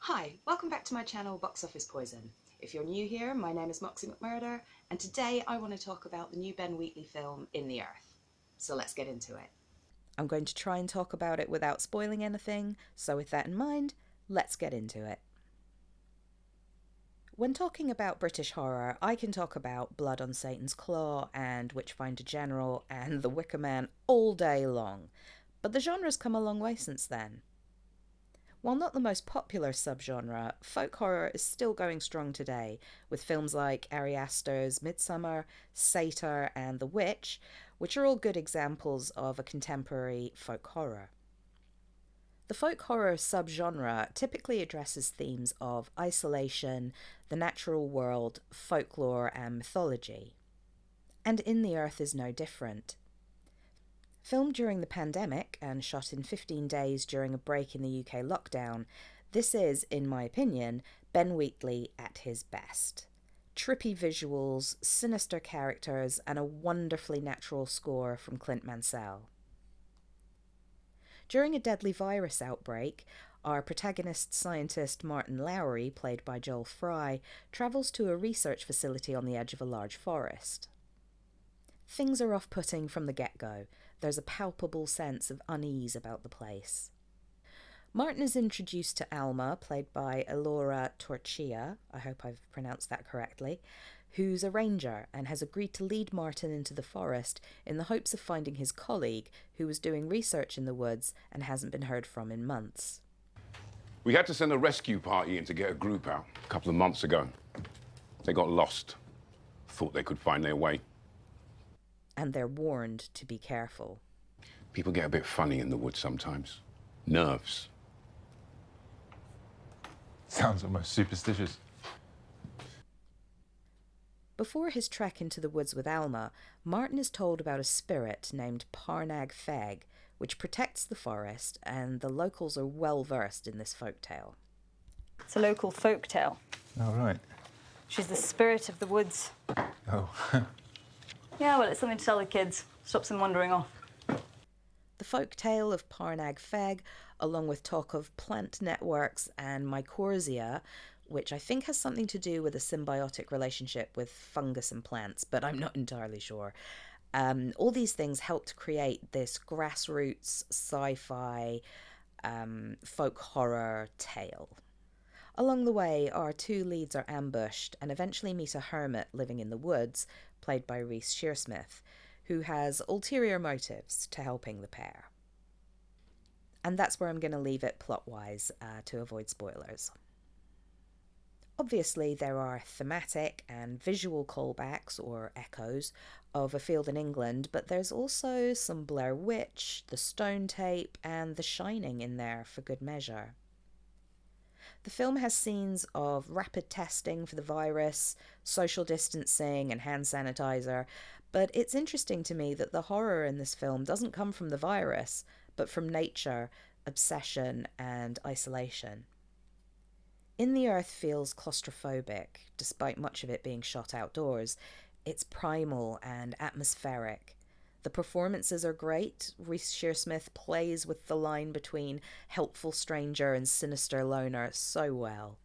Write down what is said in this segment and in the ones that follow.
Hi, welcome back to my channel Box Office Poison. If you're new here, my name is Moxie McMurder, and today I want to talk about the new Ben Wheatley film, In the Earth. So let's get into it. I'm going to try and talk about it without spoiling anything, so with that in mind, let's get into it. When talking about British horror, I can talk about Blood on Satan's Claw and Witchfinder General and The Wicker Man all day long, but the genre's come a long way since then. While not the most popular subgenre, folk horror is still going strong today, with films like Ari Aster's Midsummer, Satyr, and The Witch, which are all good examples of a contemporary folk horror. The folk horror subgenre typically addresses themes of isolation, the natural world, folklore, and mythology. And In the Earth is no different. Filmed during the pandemic and shot in 15 days during a break in the UK lockdown, this is, in my opinion, Ben Wheatley at his best. Trippy visuals, sinister characters, and a wonderfully natural score from Clint Mansell. During a deadly virus outbreak, our protagonist scientist Martin Lowry, played by Joel Fry, travels to a research facility on the edge of a large forest. Things are off-putting from the get-go. There's a palpable sense of unease about the place. Martin is introduced to Alma, played by Elora Torchia, I hope I've pronounced that correctly, who's a ranger and has agreed to lead Martin into the forest in the hopes of finding his colleague, who was doing research in the woods and hasn't been heard from in months. We had to send a rescue party in to get a group out a couple of months ago. They got lost. Thought they could find their way. And they're warned to be careful. People get a bit funny in the woods sometimes. Nerves. Sounds almost superstitious. Before his trek into the woods with Alma, Martin is told about a spirit named Parnag Feg, which protects the forest, and the locals are well versed in this folktale. It's a local folk tale. Oh, right. She's the spirit of the woods. Oh. Yeah, well, it's something to tell the kids. Stops them wandering off. The folk tale of Parnag Feg, along with talk of plant networks and mycorrhiza, which I think has something to do with a symbiotic relationship with fungus and plants, but I'm not entirely sure. All these things helped create this grassroots sci-fi folk horror tale. Along the way, our two leads are ambushed and eventually meet a hermit living in the woods, played by Reece Shearsmith, who has ulterior motives to helping the pair. And that's where I'm going to leave it plot-wise to avoid spoilers. Obviously, there are thematic and visual callbacks, or echoes, of A Field in England, but there's also some Blair Witch, The Stone Tape, and The Shining in there for good measure. The film has scenes of rapid testing for the virus, social distancing, and hand sanitizer, but it's interesting to me that the horror in this film doesn't come from the virus, but from nature, obsession, and isolation. In the Earth feels claustrophobic, despite much of it being shot outdoors. It's primal and atmospheric. The performances are great. Reece Shearsmith plays with the line between helpful stranger and sinister loner so well.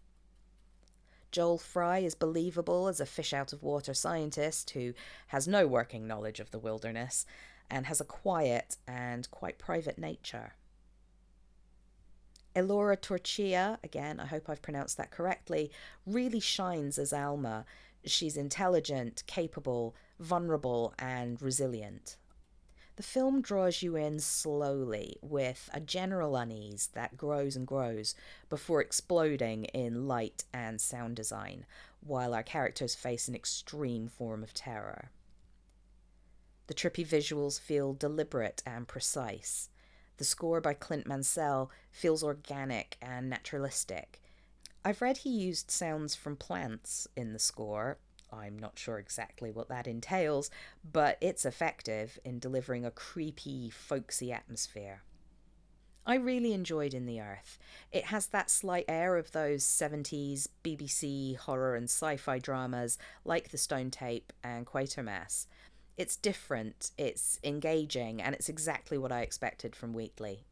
Joel Fry is believable as a fish-out-of-water scientist who has no working knowledge of the wilderness and has a quiet and quite private nature. Elora Torchia, again, I hope I've pronounced that correctly, really shines as Alma. She's intelligent, capable, vulnerable, and resilient. The film draws you in slowly, with a general unease that grows and grows before exploding in light and sound design, while our characters face an extreme form of terror. The trippy visuals feel deliberate and precise. The score by Clint Mansell feels organic and naturalistic. I've read he used sounds from plants in the score. I'm not sure exactly what that entails, but it's effective in delivering a creepy, folksy atmosphere. I really enjoyed In the Earth. It has that slight air of those 70s BBC horror and sci-fi dramas like The Stone Tape and Quatermass. It's different, it's engaging, and it's exactly what I expected from Wheatley.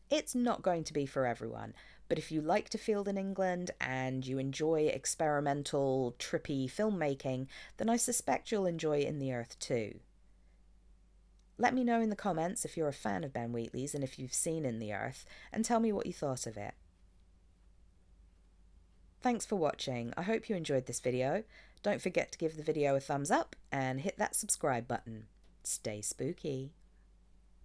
It's not going to be for everyone, but if you like to field in England and you enjoy experimental, trippy filmmaking, then I suspect you'll enjoy In the Earth too. Let me know in the comments if you're a fan of Ben Wheatley's and if you've seen In the Earth, and tell me what you thought of it. Thanks for watching. I hope you enjoyed this video. Don't forget to give the video a thumbs up and hit that subscribe button. Stay spooky.